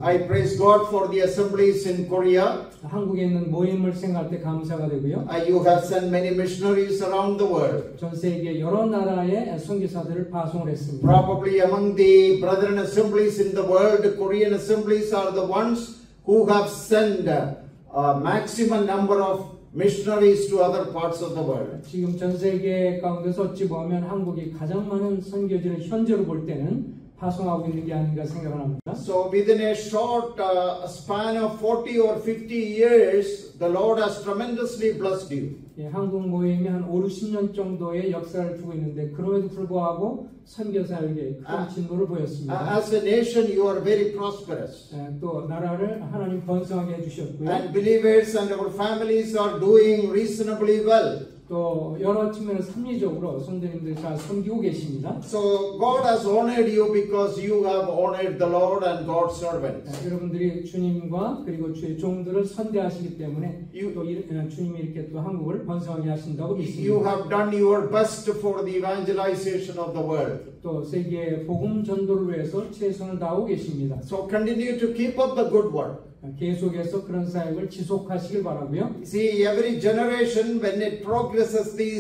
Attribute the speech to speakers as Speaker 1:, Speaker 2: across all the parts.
Speaker 1: I praise God for the assemblies in Korea.
Speaker 2: 한국에 있는 모임을 생각할 때 감사가 되고요.
Speaker 1: You have sent many missionaries around the world.
Speaker 2: 전 세계 여러 나라의 선교사들을 파송을 했습니다.
Speaker 1: Probably among the brethren assemblies in the world, Korean assemblies are the ones who have sent a maximum number of missionaries to other parts of the world.
Speaker 2: 지금 전 세계 가운데서 어찌 보면 한국이 가장 많은 선교지를 현재로 볼 때는 파송하고 있는 게 아닌가 생각을 합니다.
Speaker 1: So within a short span of 40 or 50 years, the Lord has tremendously blessed you.
Speaker 2: 예, 한국 모임이 한 5, 60년 정도의 역사를 두고 있는데 그럼에도 불구하고 선교사에게 큰 진보를 보였습니다.
Speaker 1: As a nation, you are very prosperous.
Speaker 2: 예, 또 나라를 하나님 번성하게 해주셨고요.
Speaker 1: And believers and our families are doing reasonably well.
Speaker 2: 또 여러 측면에서 합리적으로 성도님들이 잘 섬기고 계십니다.
Speaker 1: So God has honored you because you have honored the Lord and God's servants.
Speaker 2: 여러분들이 주님과 그리고 주의 종들을 선대하시기 때문에 또 주님이 이렇게 또 한국을 번성하게 하신다고 믿습니다.
Speaker 1: You have done your best for the evangelization of the world.
Speaker 2: 또 세계 복음 전도를 위해서 최선을 다하고 계십니다.
Speaker 1: So continue to keep up the good work.
Speaker 2: 계속해서 그런 사역을 지속하시길 바라고요.
Speaker 1: See, every generation when it progresses, the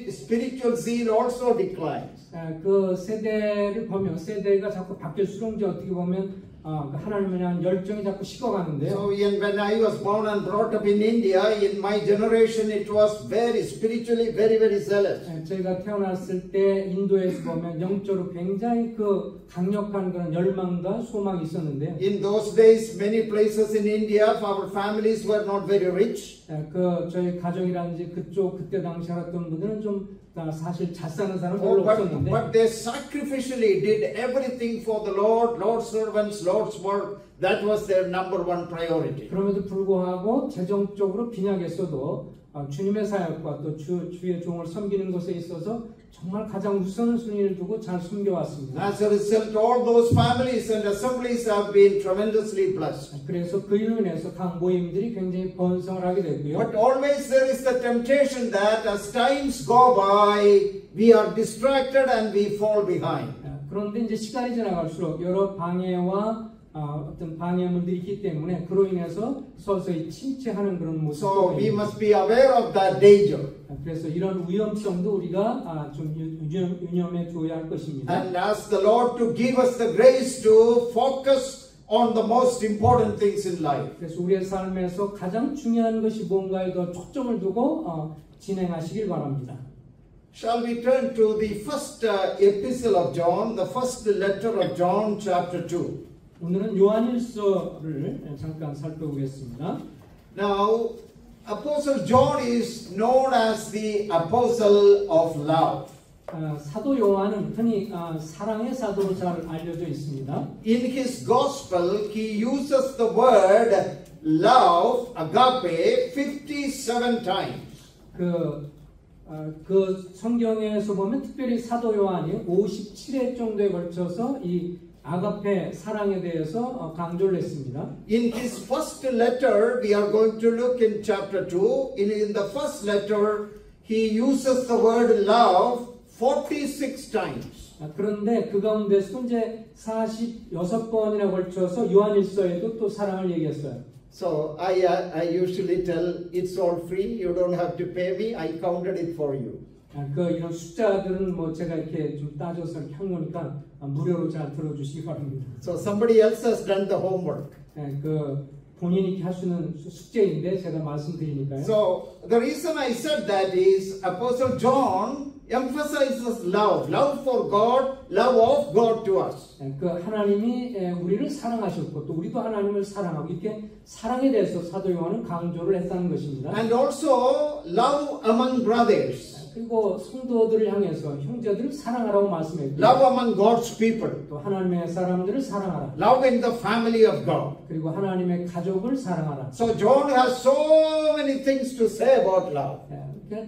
Speaker 1: spiritual zeal also declines.
Speaker 2: 그 세대를 보면 세대가 자꾸 바뀔수록 이제 어떻게 보면 하나님에 대한 열정이 자꾸 식어가는데요.
Speaker 1: So when I was born and brought up in India, in my generation, it was very spiritually very zealous.
Speaker 2: 저희가 태어났을 때 인도에서 보면 영적으로 굉장히 그 강력한 그런 열망과 소망이 있었는데요.
Speaker 1: In those days, many places in India, our families were not very rich.
Speaker 2: 그 저희 가족이라든지 그때 당시 살았던 분들은 좀 사실 잘 사는 사람 별로 없었는데.
Speaker 1: But they sacrificially did everything for the Lord, Lord's servants, Lord's work. That was their number one priority.
Speaker 2: 그럼에도 불구하고 재정적으로 빈약했어도 주님의 사역과 또 주의 종을 섬기는 것에 있어서 정말 가장 우선순위를 두고 잘 섬겨왔습니다.
Speaker 1: As a result, all those families and assemblies have been tremendously blessed.
Speaker 2: 그래서 그 일로 인해서 각 모임들이 굉장히 번성을 하게 됐고요.
Speaker 1: But always there is the temptation that as times go by, we are distracted and we fall behind.
Speaker 2: 그런데 이제 시간이 지나갈수록 여러 방해와 어떤 방해물들이 있기 때문에 그로 인해서 서서히 침체하는 그런 모습이
Speaker 1: So we must be aware of that danger.
Speaker 2: 그래서 이런 위험성도 우리가 좀 유념해 두어야 할 것입니다.
Speaker 1: And ask the Lord to give us the grace to focus on the most important things in life.
Speaker 2: 그래서 우리의 삶에서 가장 중요한 것이 뭔가에 더 초점을 두고 진행하시길 바랍니다.
Speaker 1: Shall we turn to the first epistle of John, the first letter of John, chapter 2.
Speaker 2: 오늘은 요한일서를 잠깐 살펴보겠습니다.
Speaker 1: Now, Apostle John is known as the Apostle of Love.
Speaker 2: 사도 요한은 흔히 사랑의 사도로 잘 알려져 있습니다.
Speaker 1: In his gospel, he uses the word love, agape, 57 times.
Speaker 2: 그 성경에서 보면 특별히 사도 요한이 57회 정도에 걸쳐서 이 아가페 사랑에 대해서 강조를 했습니다.
Speaker 1: In his first letter, we are going to look in chapter 2. In the first letter, he uses the word love 46 times.
Speaker 2: 그런데 그 가운데서 이제 46번이나 걸쳐서 요한일서에도 또 사랑을 얘기했어요.
Speaker 1: So I usually tell it's all free. You don't have to pay me. I counted it for you.
Speaker 2: 이런 숫자들은 뭐 제가 이렇게 좀 따져서 한 거니까 무료로 잘 들어주시기 바랍니다.
Speaker 1: So somebody else has done the homework.
Speaker 2: 본인이 할 수 있는 숙제인데 제가 말씀드리니까요.
Speaker 1: So the reason I said that is Apostle John emphasizes love for God, love of God to us.
Speaker 2: 하나님이 우리를 사랑하셨고 또 우리도 하나님을 사랑하고 이렇게 사랑에 대해서 사도 요한은 강조를 했다는 것입니다.
Speaker 1: And also love among brothers.
Speaker 2: 그리고 성도들을 향해서 형제들을 사랑하라고 말씀했고
Speaker 1: Love among God's people.
Speaker 2: 또 하나님의 사람들을 사랑하라.
Speaker 1: Love in the family of God.
Speaker 2: 그리고 하나님의 가족을 사랑하라.
Speaker 1: So John has so many things to say about love.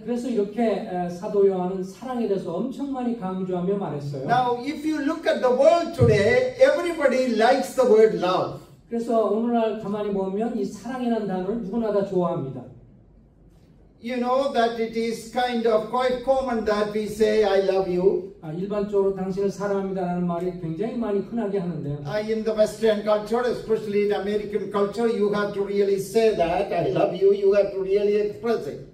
Speaker 2: 그래서 이렇게 사도 요한은 사랑에 대해서 엄청 많이 강조하며 말했어요.
Speaker 1: Now, if you look at the world today, everybody likes the word love.
Speaker 2: 그래서 오늘날 가만히 보면 이 사랑이라는 단어를 누구나 다 좋아합니다.
Speaker 1: you know that it is kind of quite common that we say, I love you.
Speaker 2: 일반적으로 당신을 사랑합니다라는 말이 굉장히 많이 흔하게 하는데요.
Speaker 1: In the Western culture, especially in American culture, you have to really say that, I love you. You have to really express it.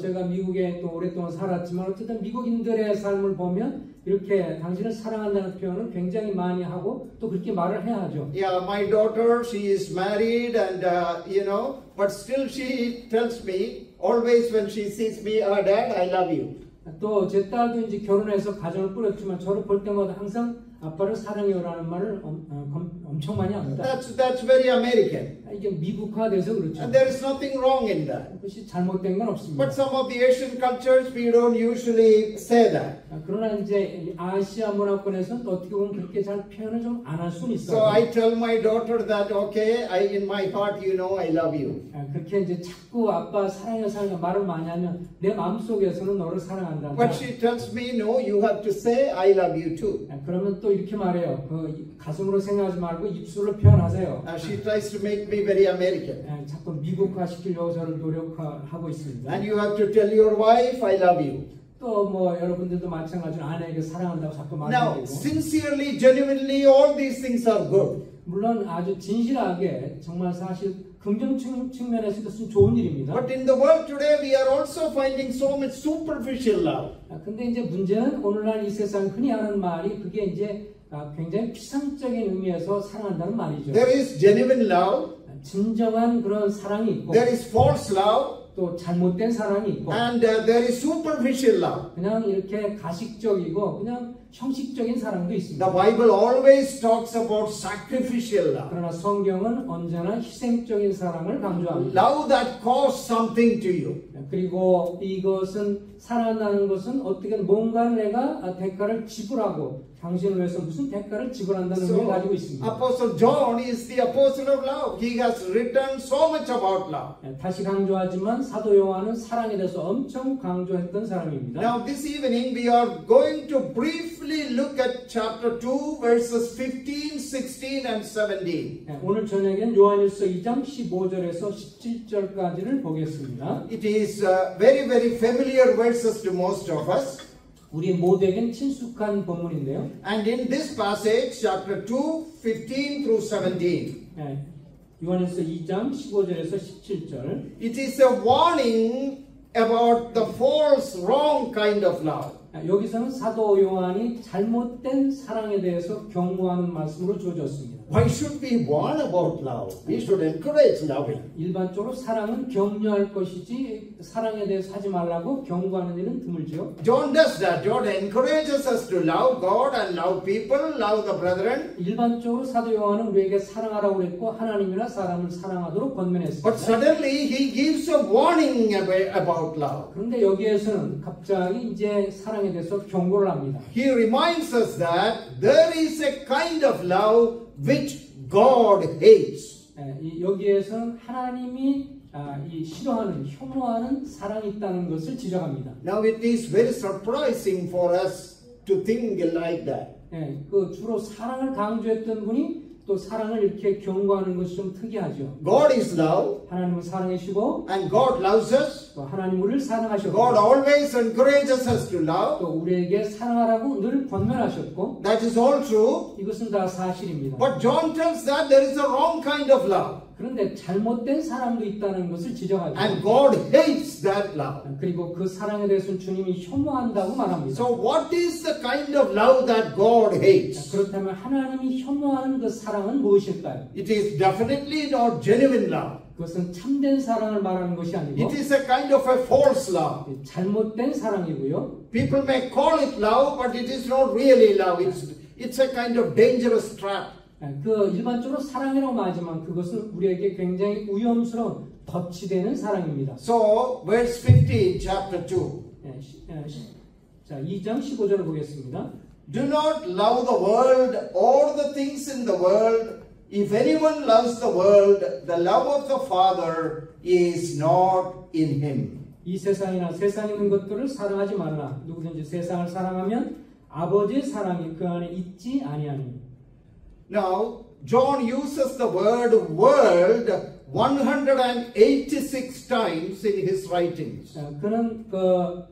Speaker 2: 제가 미국에 또 오랫동안 살았지만 어쨌든 미국인들의 삶을 보면 이렇게 당신을 사랑한다는 표현을 굉장히 많이 하고 또 그렇게 말을 해야 하죠.
Speaker 1: Yeah, my daughter, she is married and, you know, but still she tells me, always when she sees me, Dad, I love you.
Speaker 2: 또 제 딸도 이제 결혼해서 가정을 꾸렸지만 저를 볼 때마다 항상 아빠를 사랑해요라는 말을 엄청 많이 합니다.
Speaker 1: That's very American.
Speaker 2: 이게 미국화돼서 그렇죠.
Speaker 1: And there is nothing wrong in that.
Speaker 2: 그것이 잘못된 건 없습니다.
Speaker 1: But some of the Asian cultures, we don't usually say that.
Speaker 2: 그러나 이제 아시아 문화권에서는 어떻게 보면 그렇게 잘 표현을 좀 안 할 수는 있어요.
Speaker 1: So I tell my daughter that, okay, in my heart, you know, I love you.
Speaker 2: 그렇게 이제 자꾸 아빠 사랑해 사랑해 말을 많이 하면 내 마음속에서는 너를 사랑한다.
Speaker 1: But she tells me, no, you have to say, I love you too.
Speaker 2: 그러면 또 이렇게 말해요. 가슴으로 생각하지 말고 입술로 표현하세요.
Speaker 1: She tries to make me very American.
Speaker 2: 자꾸 미국화 시키려고 저를 노력하고 있습니다.
Speaker 1: And you have to tell your wife, I love you.
Speaker 2: 또 뭐 여러분들도 마찬가지로 아내에게 사랑한다고 자꾸
Speaker 1: Now,
Speaker 2: 말해야 되고.
Speaker 1: sincerely, genuinely, all these things are good.
Speaker 2: 물론 아주 진실하게 정말 사실 긍정 측면에서 그것은 좋은 일입니다.
Speaker 1: But in the world today, we are also finding so much superficial love.
Speaker 2: 근데 이제 문제는 오늘날 이 세상 흔히 하는 말이 그게 이제 굉장히 피상적인 의미에서 사랑한다는 말이죠.
Speaker 1: There is genuine love.
Speaker 2: 진정한 그런 사랑이 있고
Speaker 1: There is false love.
Speaker 2: 또 잘못된 사랑이 있고
Speaker 1: And there is superficial love.
Speaker 2: 그냥 이렇게 가식적이고 그냥 형식적인 사랑도 있습니다.
Speaker 1: The Bible always talks about sacrificial love.
Speaker 2: 그러나 성경은 언제나 희생적인 사랑을 강조합니다.
Speaker 1: Love that costs something to you.
Speaker 2: 그리고 이것은 사랑한다는 것은 어떻게 뭔가를 내가 대가를 지불하고 당신을 위해서 무슨 대가를 지불한다는 의미를 가지고 있습니다.
Speaker 1: Apostle John is the apostle of love. He has written so much about love.
Speaker 2: 다시 강조하지만 사도 요한은 사랑에 대해서 엄청 강조했던 사람입니다.
Speaker 1: Now this evening we are going to briefly look at chapter 2 verses 15, 16 and 17.
Speaker 2: 오늘 저녁엔 요한일서 2장 15절에서 17절까지를 보겠습니다.
Speaker 1: It is very, very familiar verses to most of us.
Speaker 2: 우리 모두에겐 친숙한 본문인데요.
Speaker 1: And in this passage, chapter 2, 15 through 17,
Speaker 2: 요한일서 2장 15절에서 17절.
Speaker 1: it is a warning about the false, wrong kind of love.
Speaker 2: 여기서는 사도 요한이 잘못된 사랑에 대해서 경고하는 말씀으로 주어졌습니다.
Speaker 1: Why should we warn about love? We should encourage loving.
Speaker 2: 일반적으로 사랑은 격려할 것이지 사랑에 대해서 하지 말라고 경고하는 일은 드물지요.
Speaker 1: John does that. John encourages us to love God and love people, love the brethren.
Speaker 2: 일반적으로 사도 요한은 우리에게 사랑하라고 그랬고 하나님이나 사람을 사랑하도록 권면했습니다.
Speaker 1: But suddenly he gives a warning about love.
Speaker 2: 그런데 여기에서는 갑자기 이제 사랑에 대해서 경고를 합니다.
Speaker 1: He reminds us that there is a kind of love which God hates.
Speaker 2: 여기에서는 하나님이 이 싫어하는, 혐오하는 사랑이 있다는 것을 지적합니다.
Speaker 1: Now it is very surprising for us to think like that.
Speaker 2: 그 주로 사랑을 강조했던 분이 또 사랑을 이렇게 경고하는 것이 좀 특이하죠.
Speaker 1: God is love.
Speaker 2: 하나님은 사랑이시고
Speaker 1: And God loves us.
Speaker 2: 또 하나님 우리를 사랑하셨고
Speaker 1: God always encourages us to love.
Speaker 2: 또 우리에게 사랑하라고 늘 권면하셨고
Speaker 1: That is all true.
Speaker 2: 이것은 다 사실입니다.
Speaker 1: But John tells that there is a wrong kind of love.
Speaker 2: 그런데 잘못된 사랑도 있다는 것을 지적하죠.
Speaker 1: And God hates that love.
Speaker 2: 그리고 그 사랑에 대해서는 주님이 혐오한다고 말합니다.
Speaker 1: So what is the kind of love that God hates?
Speaker 2: 그렇다면 하나님이 혐오하는 그 사랑은 무엇일까요?
Speaker 1: It is definitely not genuine love.
Speaker 2: 그것은 참된 사랑을 말하는 것이 아니고
Speaker 1: It is a kind of a false love.
Speaker 2: 잘못된 사랑이고요.
Speaker 1: People may call it love, but it is not really love. It's a kind of dangerous trap.
Speaker 2: 그 일반적으로 사랑이라고 말하지만 그것은 우리에게 굉장히 위험스러운 덫이 되는 사랑입니다.
Speaker 1: So, verse 15, chapter 2.
Speaker 2: 자, 2장 15절을 보겠습니다.
Speaker 1: Do not love the world or the things in the world. If anyone loves the world, the love of the Father is not in him.
Speaker 2: 이 세상이나 세상에 있는 것들을 사랑하지 말라. 누구든지 세상을 사랑하면 아버지의 사랑이 그 안에 있지 아니하니.
Speaker 1: Now, John uses the word world 186 times in his writings.
Speaker 2: 그는 그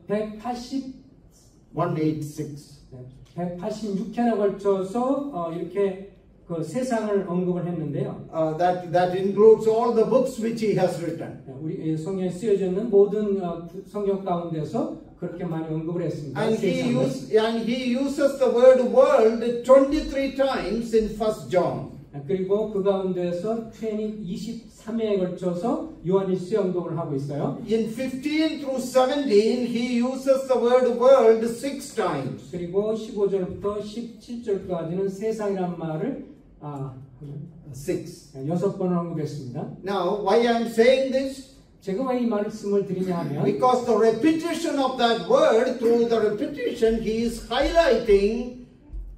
Speaker 2: 186회에 걸쳐서 이렇게 그 세상을 언급을 했는데요.
Speaker 1: That includes all the books which he has written.
Speaker 2: 우리 성경에 쓰여져 있는 모든 성경 가운데서 그렇게 많이 언급을 했습니다.
Speaker 1: And he uses the word world 23 times in 1 John.
Speaker 2: 그리고 그 가운데서 23회에 걸쳐서 요한일서에 언급을 하고 있어요.
Speaker 1: In 15 through 17, he uses the word world 6 times.
Speaker 2: 그리고 15절부터 17절까지는 세상이란 말을 6번을 언급했습니다.
Speaker 1: Now, why I am saying this?
Speaker 2: 제가 왜 이 말씀을 드리냐 하면
Speaker 1: Because the repetition of that word, through the repetition, he is highlighting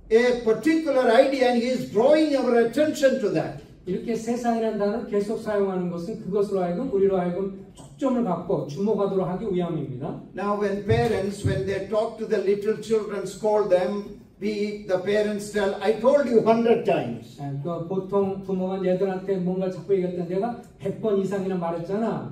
Speaker 1: a particular idea and he is drawing our attention to that.
Speaker 2: 이렇게 세상이라는 단어를 계속 사용하는 것은 그것으로 하여금 우리로 하여금 초점을 갖고 주목하도록 하기 위함입니다.
Speaker 1: Now when parents, when they talk to the little children, scold them, the parents tell, I told you 100 times.
Speaker 2: 그 보통 부모가 얘들한테 뭔가를 자꾸 얘기할 때 내가 100번 이상이나 말했잖아.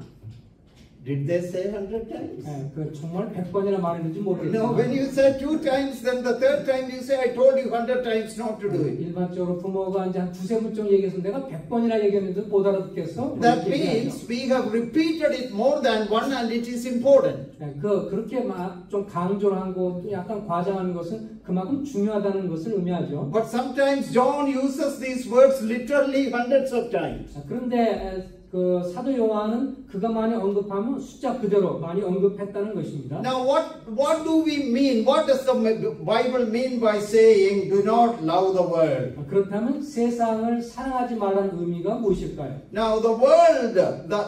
Speaker 1: Did they say 100 times?
Speaker 2: 그 정말 100번이나 말했는지 모르겠지만
Speaker 1: No, when you say 2 times, then the third time you say, I told you 100 times not to do it.
Speaker 2: 일반적으로 부모가 이제 한 두세 번 정도 얘기해서 내가 100번이나 얘기했는데 못 알아듣겠어?
Speaker 1: That means we have repeated it more than one and it is important.
Speaker 2: 그렇게 막 좀 강조를 하고 약간 과장하는 것은 그만큼 중요하다는 것을 의미하죠.
Speaker 1: But sometimes John uses these words literally hundreds of times.
Speaker 2: 그런데 그 사도 요한은 그가 많이 언급하면 숫자 그대로 많이 언급했다는 것입니다.
Speaker 1: Now what do we mean? What does the Bible mean by saying do not love the world?
Speaker 2: 그렇다면 세상을 사랑하지 말라는 의미가 무엇일까요?
Speaker 1: Now the world,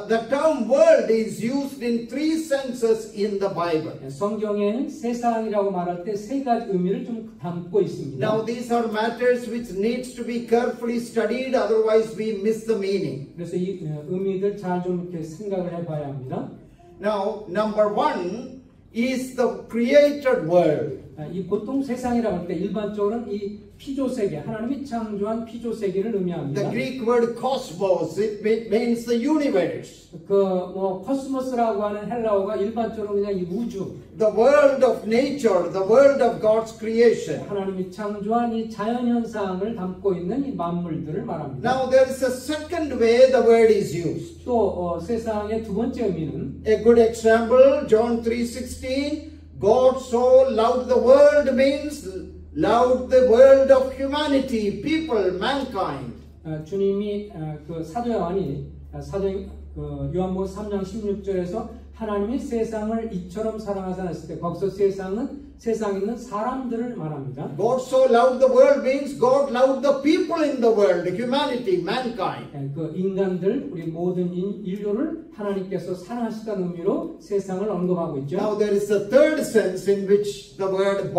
Speaker 1: the term world is used in 3 senses in the Bible.
Speaker 2: 성경에는 세상이라고 말할 때 세 가지 의미를 좀 담고 있습니다.
Speaker 1: Now these are matters which needs to be carefully studied, otherwise we miss the meaning.
Speaker 2: 그래서 이 의미들 잘 좀 이렇게 생각을 해봐야 합니다.
Speaker 1: Now number 1 is the created world.
Speaker 2: 이 보통 세상이라고 할 때 일반적으로는 이 피조 세계, 하나님이 창조한 피조 세계를 의미합니다.
Speaker 1: The Greek word cosmos, it means the universe.
Speaker 2: 코스모스라고 하는 헬라어가 일반적으로 그냥 이 우주,
Speaker 1: The world of nature, the world of God's creation.
Speaker 2: 하나님이 창조한 이 자연 현상을 담고 있는 이 만물들을 말합니다.
Speaker 1: Now there is a second way the word is used.
Speaker 2: 또 세상의 두 번째 의미는
Speaker 1: A good example, John 3:16, God so loved the world means loved the world of humanity, people, mankind.
Speaker 2: 주님이 그 사도 요한이 요한복음 3장 16절에서 하나님이 세상을 이처럼 사랑하사 했을 때 거기서 세상에 있는 사람들을 말합니다.
Speaker 1: God so loved the world means God loved the people in the world, humanity, mankind.
Speaker 2: 그 인간들, 우리 모든 인류를 하나님께서 사랑하시다는 의미로 세상을 언급하고 있죠.
Speaker 1: Now there is a third sense in which the word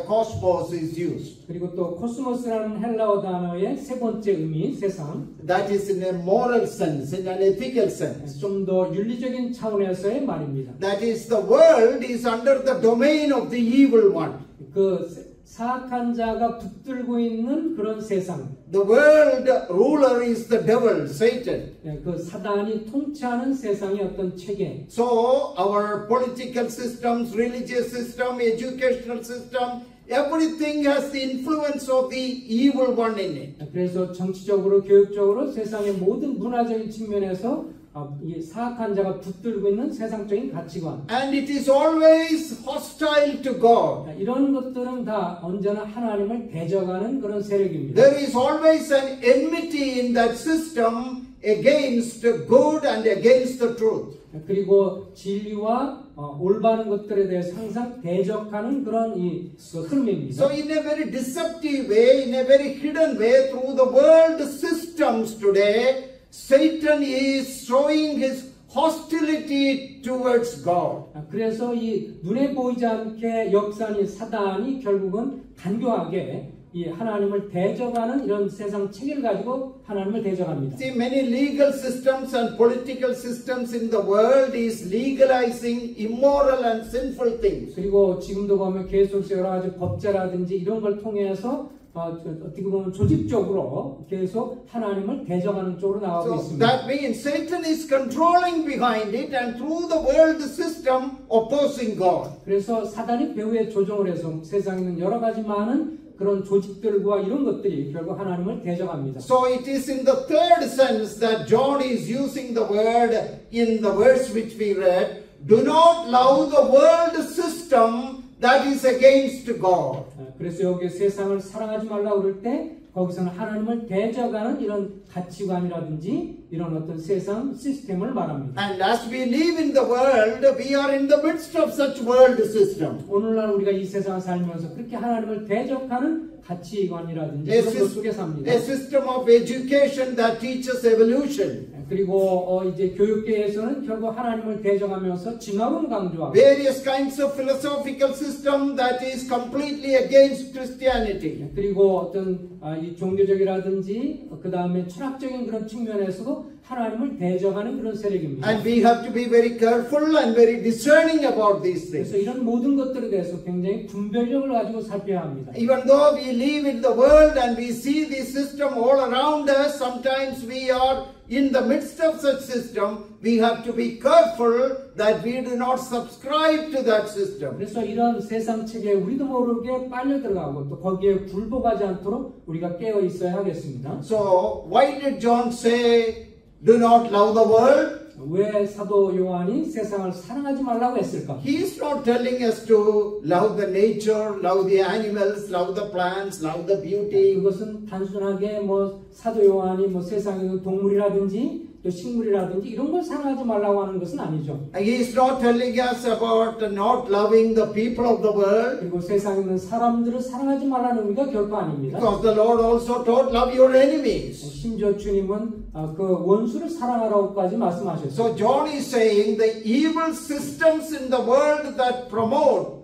Speaker 1: cosmos is used.
Speaker 2: 그리고 또 코스모스라는 헬라어 단어의 세 번째 의미, 세상.
Speaker 1: That is in a moral sense, in an ethical sense.
Speaker 2: 좀 더 윤리적인 차원에서의 말입니다.
Speaker 1: That is, the world is under the domain of the evil one.
Speaker 2: 그 사악한 자가 붙들고 있는 그런 세상.
Speaker 1: The world ruler is the devil, Satan.
Speaker 2: 그 사단이 통치하는 세상의 어떤 체계.
Speaker 1: So our political systems, religious system, educational system, everything has the influence of the evil one in it.
Speaker 2: 그래서 정치적으로, 교육적으로 세상의 모든 문화적인 측면에서 이 사악한 자가 붙들고 있는 세상적인 가치관.
Speaker 1: And it is always hostile to God.
Speaker 2: 이런 것들은 다 언제나 하나님을 대적하는 그런 세력입니다.
Speaker 1: There is always an enmity in that system against good and against the truth.
Speaker 2: 그리고 진리와 올바른 것들에 대해서 항상 대적하는 그런 흐름입니다.
Speaker 1: So in a very deceptive way, in a very hidden way, through the world systems today, Satan is showing his hostility towards God.
Speaker 2: 그래서 이 눈에 보이지 않게 역사하는 사단이 결국은 간교하게 이 하나님을 대적하는 이런 세상 체계를 가지고 하나님을 대적합니다.
Speaker 1: See, many legal systems and political systems in the world is legalizing immoral and sinful things.
Speaker 2: 그리고 지금도 보면 계속 여러 가지 법제라든지 이런 걸 통해서 어떻게 보면 조직적으로 계속 하나님을 대적하는 쪽으로 나가고
Speaker 1: So
Speaker 2: 있습니다.
Speaker 1: that means Satan is controlling behind it and through the world system opposing God.
Speaker 2: 그래서 사단이 배후에 조종을 해서 세상에 있는 여러 가지 많은 그런 조직들과 이런 것들이 결국 하나님을 대적합니다.
Speaker 1: So it is in the third sense that John is using the word in the verse which we read. Do not love the world system that is against God.
Speaker 2: 그래서 여기 세상을 사랑하지 말라고 그럴 때 거기서는 하나님을 대적하는 이런 가치관이라든지 이런 어떤 세상 시스템을 말합니다.
Speaker 1: And as we live in the world, we are in the midst of such world system.
Speaker 2: 오늘날 우리가 이 세상을 살면서 그렇게 하나님을 대적하는 가치관이라든지
Speaker 1: A,
Speaker 2: 그런 것 속에 삽니다.
Speaker 1: a system of education that teaches evolution.
Speaker 2: 그리고 이제 교육계에서는 결국 하나님을 대적하면서 진화론 강조하고
Speaker 1: Various kinds of philosophical system that is completely against Christianity.
Speaker 2: 그리고 어떤 이 종교적이라든지 그 다음에 철학적인 그런 측면에서도 하나님을 대적하는 그런 세력입니다.
Speaker 1: And we have to be very careful and very discerning about these things.
Speaker 2: 그래서 이런 모든 것들에 대해서 굉장히 분별력을 가지고 살펴야 합니다.
Speaker 1: Even though we live in the world and we see this system all around us, sometimes we are in the midst of such system. We have to be careful that we do not subscribe to that system.
Speaker 2: 그래서 이런 세상 체계에 우리도 모르게 빨려 들어가고 또 거기에 굴복하지 않도록 우리가 깨어 있어야 하겠습니다.
Speaker 1: So why did John say, do not love the world?
Speaker 2: 왜 사도 요한이 세상을 사랑하지 말라고 했을까?
Speaker 1: He is not telling us to love the nature, love the animals, love the plants, love the beauty.
Speaker 2: 그것은 단순하게 뭐 사도 요한이 뭐 세상에 있는 동물이라든지 또 식물이라든지 이런 걸 사랑하지 말라고 하는 것은 아니죠.
Speaker 1: He is not telling us about not loving the people of the world.
Speaker 2: 그리고 세상에 있는 사람들을 사랑하지 말라는 의미가 결코 아닙니다.
Speaker 1: Because the Lord also taught love your enemies.
Speaker 2: 심지어 주님은 그 원수를 사랑하라고까지 말씀하셨어요.
Speaker 1: So John is saying the evil systems in the world that promote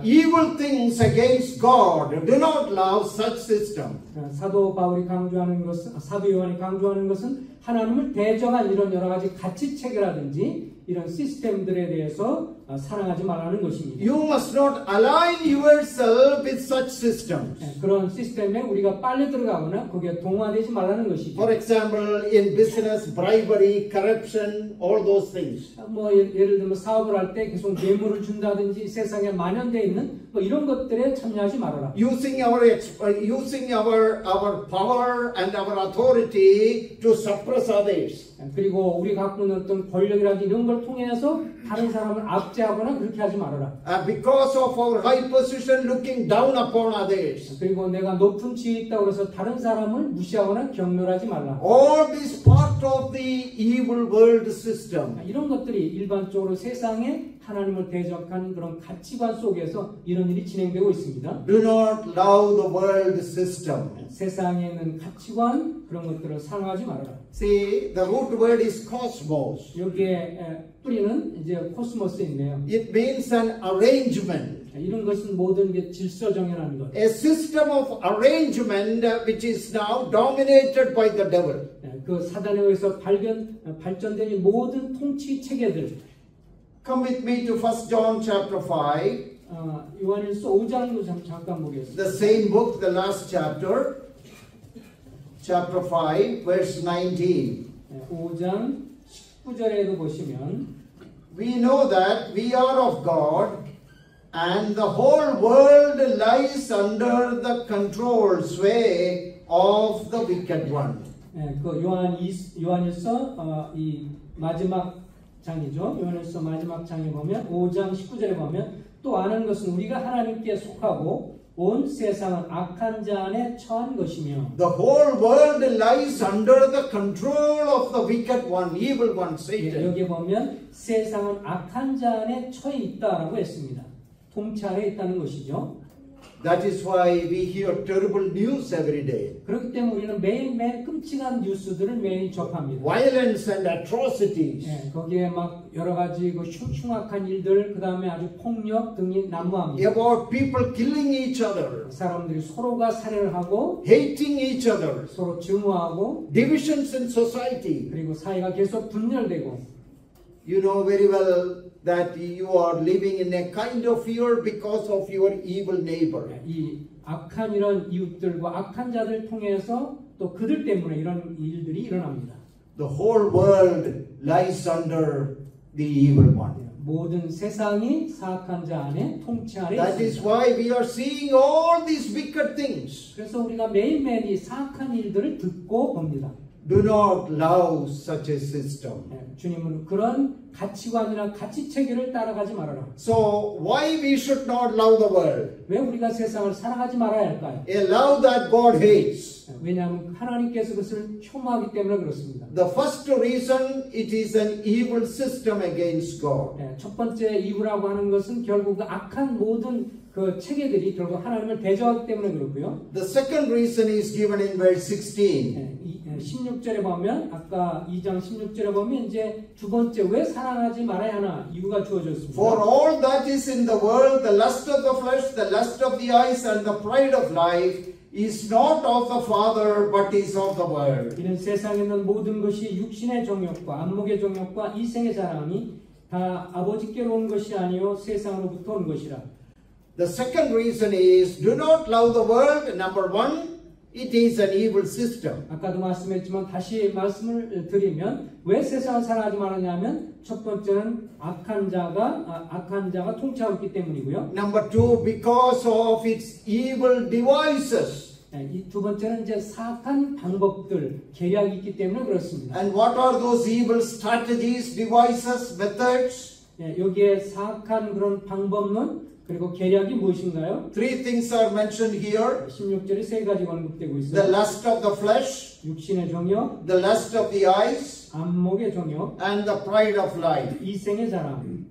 Speaker 1: evil things against God, do not love such system.
Speaker 2: 사도 바울이 강조하는 것은 사도 요한이 강조하는 것은 하나님을 대적한 이런 여러 가지 가치 체계라든지 이런 시스템들에 대해서 사랑하지 말라는 것입니다.
Speaker 1: You must not align yourself with such systems.
Speaker 2: 그런 시스템에 우리가 빨려 들어가거나 거기에 동화되지 말라는 것이죠.
Speaker 1: For example, in business, bribery, corruption, all those things.
Speaker 2: 뭐 예를 들면 사업을 할 때 계속 뇌물을 준다든지 세상에 만연되어 있는 뭐 이런 것들에 참여하지 말아라.
Speaker 1: Using our power and our authority to suppress others.
Speaker 2: 그리고 우리 갖고 있는 어떤 권력이라든지 이런 걸 통해서 다른 사람을 압제하거나 그렇게 하지 말아라.
Speaker 1: Because of our high position, looking down upon others.
Speaker 2: 그리고 내가 높은 지위에 있다고 해서 다른 사람을 무시하거나 경멸하지 말라.
Speaker 1: All this part of the evil world system.
Speaker 2: 이런 것들이 일반적으로 세상에 하나님을 대적하는 그런 가치관 속에서 이런 일이 진행되고 있습니다.
Speaker 1: Do not love the world system.
Speaker 2: 세상에 있는 가치관 그런 것들을 사랑하지 말아라.
Speaker 1: See, the root word is cosmos.
Speaker 2: 여기에 뿌리는 이제 코스모스에 있네요.
Speaker 1: It means an arrangement.
Speaker 2: 이런 것은 모든 게 질서정연한 것.
Speaker 1: A system of arrangement which is now dominated by the devil.
Speaker 2: 그 사단에 의해서 발전된 이 모든 통치 체계들.
Speaker 1: Come with me to 1 John chapter 5.
Speaker 2: 요한일서 5장도 잠깐 보겠습니다.
Speaker 1: The same book, the last chapter. Chapter 5, verse 19.
Speaker 2: 5장 19절에도 보시면
Speaker 1: We know that we are of God and the whole world lies under the control sway of the wicked one.
Speaker 2: 그 요한일서 이 마지막 장이죠. 요한일서 마지막 장에 보면 5장 19절에 보면 또 아는 것은 우리가 하나님께 속하고 온 세상은 악한 자 안에 처한 것이며
Speaker 1: The whole world lies under the control of the wicked one, evil one, Satan.
Speaker 2: 여기 보면 세상은 악한 자 안에 처해 있다라고 했습니다. 통찰해 있다는 것이죠.
Speaker 1: That is why we hear terrible news every day.
Speaker 2: 그렇기 때문에 우리는 매일매일 끔찍한 뉴스들을 매일 접합니다.
Speaker 1: Violence and atrocities.
Speaker 2: 거기에 막 여러 가지 그 흉악한 일들, 그 다음에 아주 폭력 등이 난무합니다.
Speaker 1: About people killing each other.
Speaker 2: 사람들이 서로가 살해를 하고,
Speaker 1: Hating each other.
Speaker 2: 서로 증오하고,
Speaker 1: Divisions in society.
Speaker 2: 그리고 사회가 계속 분열되고.
Speaker 1: You know very well that you are living in a kind of fear because of your evil neighbor.
Speaker 2: 이 악한 이런 이웃들과 악한 자들 통해서 또 그들 때문에 이런 일들이 일어납니다.
Speaker 1: The whole world lies under the evil one.
Speaker 2: 모든 세상이 사악한 자 안에 통치 아래
Speaker 1: That is
Speaker 2: 있습니다.
Speaker 1: why we are seeing all these wicked things.
Speaker 2: 그래서 우리가 매일매일 이 사악한 일들을 듣고 봅니다.
Speaker 1: Do not love such a system.
Speaker 2: 주님은 그런 가치관이나 가치 체계를 따라가지 말아라.
Speaker 1: So why we should not love the world?
Speaker 2: 왜 우리가 세상을 사랑하지 말아야 할까요?
Speaker 1: A love that God hates.
Speaker 2: 왜냐하면 하나님께서 그것을 혐오하기 때문에 그렇습니다.
Speaker 1: The first reason, it is an evil system against God.
Speaker 2: 첫 번째 이유라고 하는 것은 결국 그 악한 모든 그 체계들이 결국 하나님을 대적하기 때문에 그렇고요.
Speaker 1: The second reason is given in verse 16.
Speaker 2: 16절에 보면 아까 2장 16절에 보면 이제 두 번째 왜 사랑하지 말아야 하나 이유가 주어졌습니다.
Speaker 1: For all that is in the world, the lust of the flesh, the lust of the eyes, and the pride of life is not of the Father, but is of the world.
Speaker 2: 이는 세상에 있는 모든 것이 육신의 정욕과 안목의 정욕과 이생의 자랑이 다 아버지께로 온 것이 아니요 세상으로부터 온 것이라.
Speaker 1: The second reason is, do not love the world. Number one, it is an evil system.
Speaker 2: 아까도 말씀했지만 다시 말씀을 드리면 왜 세상을 사랑하지 말았냐면 첫 번째는 악한 자가 통치하고 있기 때문이고요.
Speaker 1: Number two, because of its evil devices.
Speaker 2: 이 두 번째는 이제 사악한 방법들, 계략이 있기 때문에 그렇습니다.
Speaker 1: And what are those evil strategies, devices, methods?
Speaker 2: 여기에 사악한 그런 방법론 그리고 계략이 무엇인가요?
Speaker 1: Three things are mentioned here.
Speaker 2: 16절에 세 가지가 언급되고
Speaker 1: The
Speaker 2: 있어요.
Speaker 1: lust of the flesh,
Speaker 2: 육신의 정욕,
Speaker 1: the lust of the eyes,
Speaker 2: 안목의 정욕,
Speaker 1: and the pride of life.
Speaker 2: 이생의 자랑.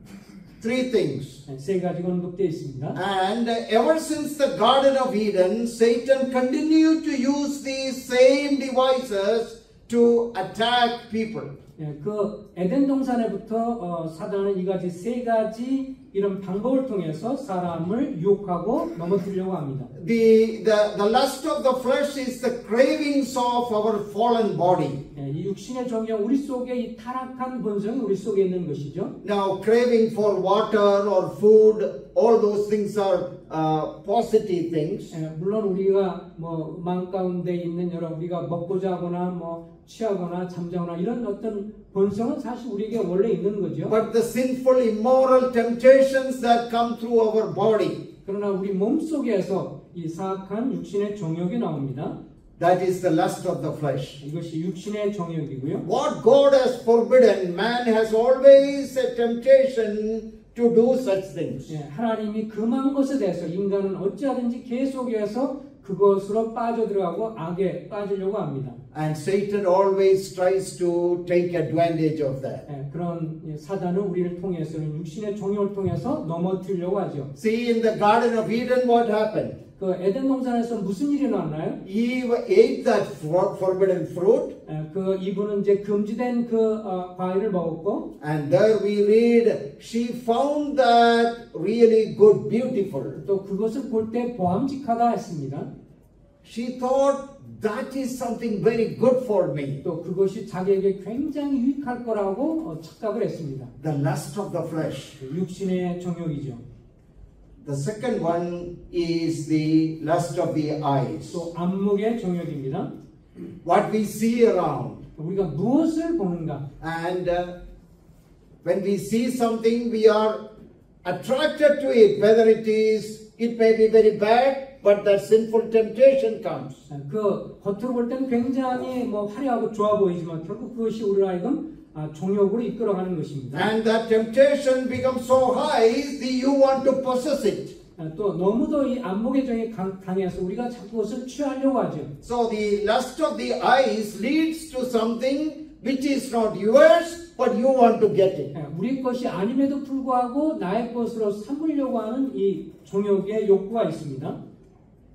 Speaker 1: Three things.
Speaker 2: 세 가지가 언급되어 있습니다.
Speaker 1: And ever since the Garden of Eden, Satan continued to use these same devices to attack people.
Speaker 2: 그 에덴 동산에부터 사단은 이 가지 세 가지 이런 방법을 통해서 사람을 유혹하고 넘어뜨리려고 합니다.
Speaker 1: The lust of the flesh is the cravings of our fallen body.
Speaker 2: 이 육신의 정욕 우리 속에 이 타락한 본성이 우리 속에 있는 것이죠.
Speaker 1: Now, craving for water or food, all those things are positive things.
Speaker 2: 물론 우리가 뭐 마음 가운데 있는 여러 우리가 먹고자 하거나 뭐 취하거나 잠자거나 이런 어떤 본성은 사실 우리에게 원래 있는 거죠.
Speaker 1: But the sinful, immoral temptations that come through our body,
Speaker 2: 그러나 우리 몸 속에서 이 사악한 육신의 정욕이 나옵니다.
Speaker 1: that is the lust of the flesh.
Speaker 2: 이것이 육신의 정욕이고요.
Speaker 1: What God has forbidden, man has always a temptation to do such things.
Speaker 2: 하나님이 금한 것에 대해서 인간은 어찌하든지 계속해서 그것으로 빠져들어가고 악에 빠지려고 합니다.
Speaker 1: And Satan always tries to take advantage of that.
Speaker 2: 그런 사단은 우리를 통해서는 육신의 정욕을 통해서 넘어뜨리려고 하죠.
Speaker 1: See, in the Garden of Eden, what happened?
Speaker 2: 그 에덴 동산에서 무슨 일이 났나요?
Speaker 1: Eve ate that forbidden fruit.
Speaker 2: 그 이분은 이제 금지된 그 과일을 먹었고,
Speaker 1: And there we read, she found that really good, beautiful.
Speaker 2: 또 그것을 볼 때 보암직하다 했습니다.
Speaker 1: She thought that is something very good for me.
Speaker 2: 또 그것이 자기에게 굉장히 유익할 거라고 착각을 했습니다.
Speaker 1: The lust of the flesh.
Speaker 2: 육신의 정욕이죠.
Speaker 1: The second one is the lust of the eyes.
Speaker 2: 또 안목의 정욕입니다.
Speaker 1: What we see around.
Speaker 2: 우리가 무엇을 보는가?
Speaker 1: And when we see something, we are attracted to it, whether it may be very bad, but that sinful temptation comes.
Speaker 2: 그 겉으로 볼 때는 굉장히 뭐 화려하고 좋아 보이지만 결국 그것이 우리를 하여금 종욕으로 이끌어가는 것입니다.
Speaker 1: And that temptation becomes so high that you want to possess it.
Speaker 2: 또 너무도 이 안목의 정이 강해서 우리가 자꾸 그것을 취하려고 하죠.
Speaker 1: So the lust of the eyes leads to something which is not yours, but you want to get it.
Speaker 2: 우리 것이 아님에도 불구하고 나의 것으로 삼으려고 하는 이 종욕의 욕구가 있습니다.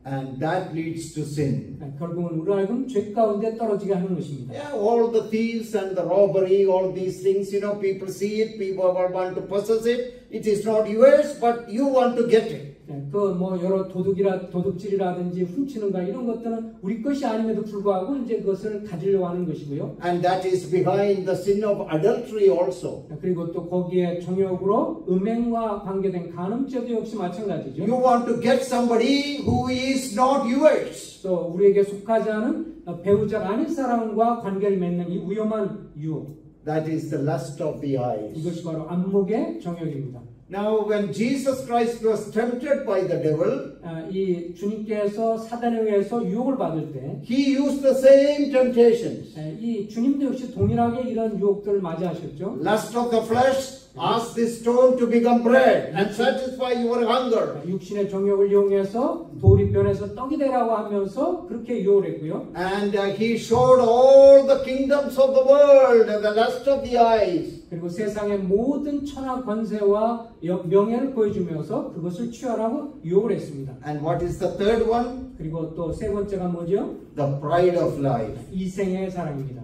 Speaker 1: And that leads to sin.
Speaker 2: 결국은 우리를 하여금 죄 가운데 떨어지게 하는 것입니다.
Speaker 1: Yeah, all the thieves and the robbery, all these things, people see it, people want to possess it. It is not yours, but you want to get it.
Speaker 2: 그 뭐 여러 도둑질이라든지 훔치는가 이런 것들은 우리 것이 아님에도 불구하고 이제 그것을 가지려고 하는 것이고요.
Speaker 1: And that is behind the sin of adultery also.
Speaker 2: 그리고 또 거기에 정욕으로 음행과 관계된 간음죄도 역시 마찬가지죠.
Speaker 1: You want to get somebody who is not yours.
Speaker 2: 또 우리에게 속하지 않은 배우자가 아닌 사람과 관계를 맺는 이 위험한 유혹.
Speaker 1: That is the lust of the eyes.
Speaker 2: 이것이 바로 안목의 정욕입니다.
Speaker 1: Now, when Jesus Christ was tempted by the devil,
Speaker 2: 이 주님께서 사단에 의해서 유혹을 받을 때,
Speaker 1: he used the same temptations.
Speaker 2: 이 주님도 역시 동일하게 이런 유혹들을 맞이하셨죠.
Speaker 1: Lust of the flesh, ask this stone to become bread and satisfy your hunger.
Speaker 2: 육신의 정욕을 이용해서 돌이 변해서 떡이 되라고 하면서 그렇게 유혹을 했고요.
Speaker 1: And he showed all the kingdoms of the world and the lust of the eyes.
Speaker 2: 그리고 세상의 모든 천하 권세와 명예를 보여주면서 그것을 취하라고 유혹을 했습니다.
Speaker 1: And what is the third one?
Speaker 2: 그리고 또 세 번째가 뭐죠?
Speaker 1: The pride of life.
Speaker 2: 이생의 사랑입니다.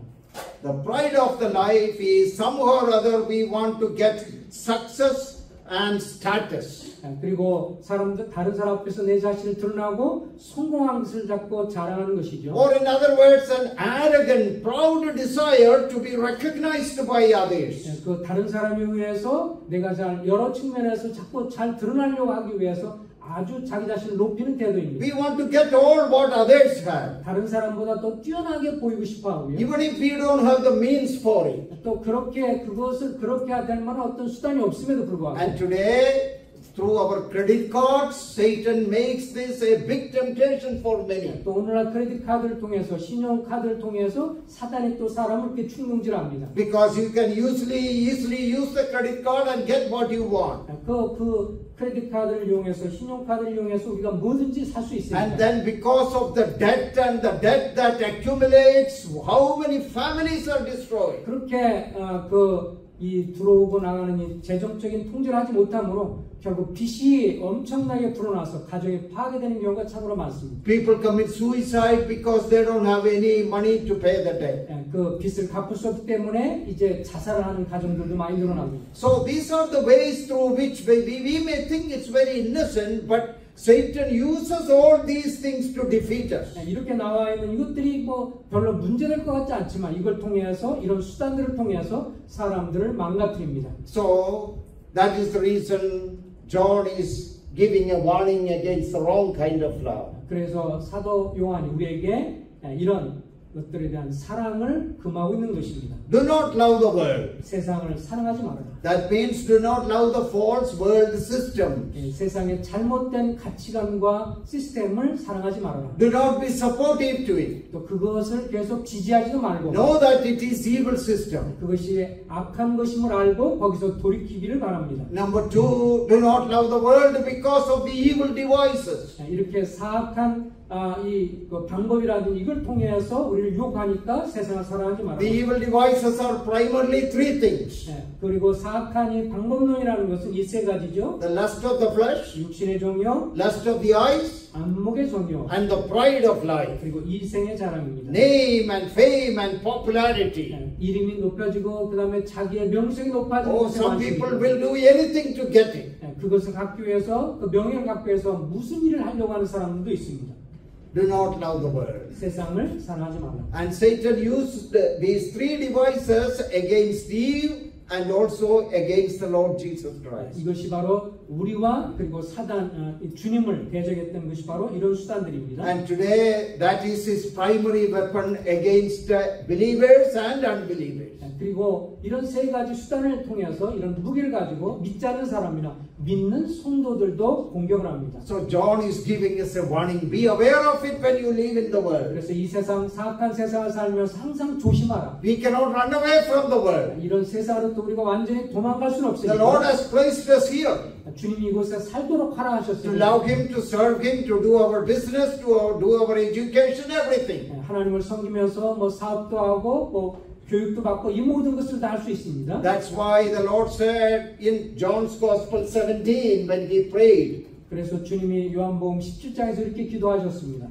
Speaker 1: The pride of the life is somehow or other we want to get success and status.
Speaker 2: 그리고 다른 사람 앞에서 내 자신을 드러나고 성공한 것을 잡고 자랑하는 것이죠.
Speaker 1: Or in other words, an arrogant, proud desire to be recognized by others.
Speaker 2: 그 다른 사람에 의해서 내가 여러 측면에서 자꾸 잘 드러나려고 하기 위해서 아주 자기 자신을 높이는 태도입니다.
Speaker 1: We want to get all what others have.
Speaker 2: 다른 사람보다 더 뛰어나게 보이고 싶어 하고요.
Speaker 1: Even if we don't have the means for it.
Speaker 2: 또 그것을 그렇게 될 만한 어떤 수단이 없음에도 불구하고.
Speaker 1: And today, through our credit cards, Satan makes this a big temptation for many.
Speaker 2: 또 오늘날 크레딧 카드를 통해서 신용카드를 통해서 사단이 또 사람을 이렇게 충동질합니다.
Speaker 1: Because you can easily use the credit card and get what you want.
Speaker 2: 그 크레딧 카드를 이용해서 신용카드를 이용해서 우리가 뭐든지 살 수 있습니다.
Speaker 1: And then because of the debt and the debt that accumulates, how many families are destroyed?
Speaker 2: 그렇게 이 들어오고 나가는 이 재정적인 통제를 하지 못함으로 결국 빚이 엄청나게 불어나서 가정이 파괴되는 경우가 참으로 많습니다.
Speaker 1: People commit suicide because they don't have any money to pay the debt.
Speaker 2: 그 빚을 갚을 수 없기 때문에 이제 자살을 하는 가정들도 많이 늘어납니다.
Speaker 1: So these are the ways through which we may think it's very innocent, but Satan uses all these things to defeat us.
Speaker 2: 이렇게 나와 있는 이것들이 뭐 별로 문제될 것 같지 않지만 이걸 통해서 이런 수단들을 통해서 사람들을 망가뜨립니다.
Speaker 1: So that is the reason John is giving a warning against the wrong kind of love.
Speaker 2: 그래서 사도 요한이 우리에게 이런 것들에 대한 사랑을 금하고 있는 것입니다.
Speaker 1: Do not love the world.
Speaker 2: 세상을 사랑하지 말아라.
Speaker 1: That means do not love the false world system.
Speaker 2: 세상의 잘못된 가치관과 시스템을 사랑하지 말아라.
Speaker 1: Do not be supportive to it.
Speaker 2: 또 그것을 계속 지지하지도 말고.
Speaker 1: Know that it is evil system.
Speaker 2: 그것이 악한 것임을 알고 거기서 돌이키기를 바랍니다.
Speaker 1: Number two, do not love the world because of the evil devices.
Speaker 2: 이렇게 사악한 방법이라든지 이걸 통해서 우리를 유혹하니까 세상을 사랑하지 말아라.
Speaker 1: The evil devices are primarily three things.
Speaker 2: 그리고 사악한 이 방법론이라는 것은 이 세 가지죠.
Speaker 1: The lust of the flesh,
Speaker 2: 육신의 정욕,
Speaker 1: lust of the eyes,
Speaker 2: 안목의 정욕,
Speaker 1: and the pride of life.
Speaker 2: 그리고 이생의 자랑입니다.
Speaker 1: Name and fame and popularity.
Speaker 2: 이름이 높여지고 그 다음에 자기의 명성이 높아지고
Speaker 1: Oh, some people will do anything to get it.
Speaker 2: 그것을 갖기 위해서 그 명예를 갖기 위해서 무슨 일을 하려고 하는 사람들도 있습니다.
Speaker 1: Do not love the world.
Speaker 2: 세상을 사랑하지 말라.
Speaker 1: And Satan used these three devices against Eve and also against the Lord Jesus Christ.
Speaker 2: 이것이 바로 우리와 그리고 주님을 대적했던 것이 바로 이런 수단들입니다.
Speaker 1: And today that is his primary weapon against believers and unbelievers.
Speaker 2: 그리고 이런 세 가지 수단을 통해서 이런 무기를 가지고 믿지 않는 사람이나 믿는 성도들도 공격을 합니다.
Speaker 1: So John is giving us a warning. Be aware of it when you live in the world.
Speaker 2: 그래서 이 세상 사악한 세상을 살면서 항상 조심하라.
Speaker 1: We cannot run away from the world.
Speaker 2: 이런 세상으로부터 우리가 완전히 도망갈 수는
Speaker 1: The Lord
Speaker 2: 없으니까
Speaker 1: has placed us here
Speaker 2: 주님이 이곳에 살도록 하라
Speaker 1: to
Speaker 2: 하셨습니다.
Speaker 1: love Him, to serve Him, to do our business, to do our education, everything.
Speaker 2: 하나님을 섬기면서 뭐 사업도 하고 뭐 교육도 받고 이 모든 것을 다 할 수 있습니다.
Speaker 1: That's why the Lord said in John's Gospel 17 when He prayed,
Speaker 2: 그래서 주님이 요한복음 17장에서 이렇게 기도하셨습니다.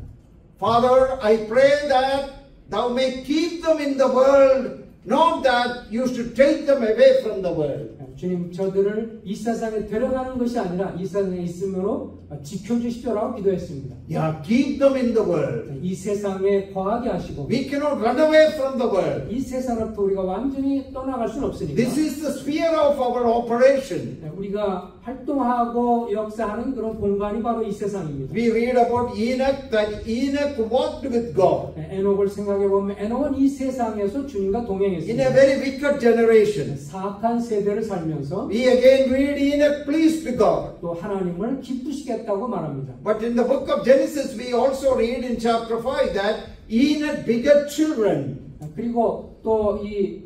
Speaker 1: Father, I pray that Thou may keep them in the world, not that you should take them away from the world.
Speaker 2: 주님 저들을 이 세상에 데려가는 것이 아니라 이 세상에 있음으로 지켜주십시오라고 기도했습니다.
Speaker 1: Yeah, keep them in the world.
Speaker 2: 이 세상에 거하게 하시고
Speaker 1: We cannot run away from the world.
Speaker 2: 이 세상으로부터 우리가 완전히 떠나갈 수는 없으니까
Speaker 1: This is the sphere of our operation.
Speaker 2: 우리가 활동하고 역사하는 그런 공간이 바로 이 세상입니다.
Speaker 1: We read about Enoch, that Enoch walked with God
Speaker 2: 에녹을 생각해 보면 에녹은 이 세상에서 주님과
Speaker 1: in a
Speaker 2: 동행했습니다.
Speaker 1: very wicked generation.
Speaker 2: 사악한 세대를 살면서
Speaker 1: We again read Enoch pleased God.
Speaker 2: 또 하나님을 기쁘시겠다고 말합니다.
Speaker 1: But in the book of Genesis, we also read in chapter 5 that Enoch begot children.
Speaker 2: 그리고 또 이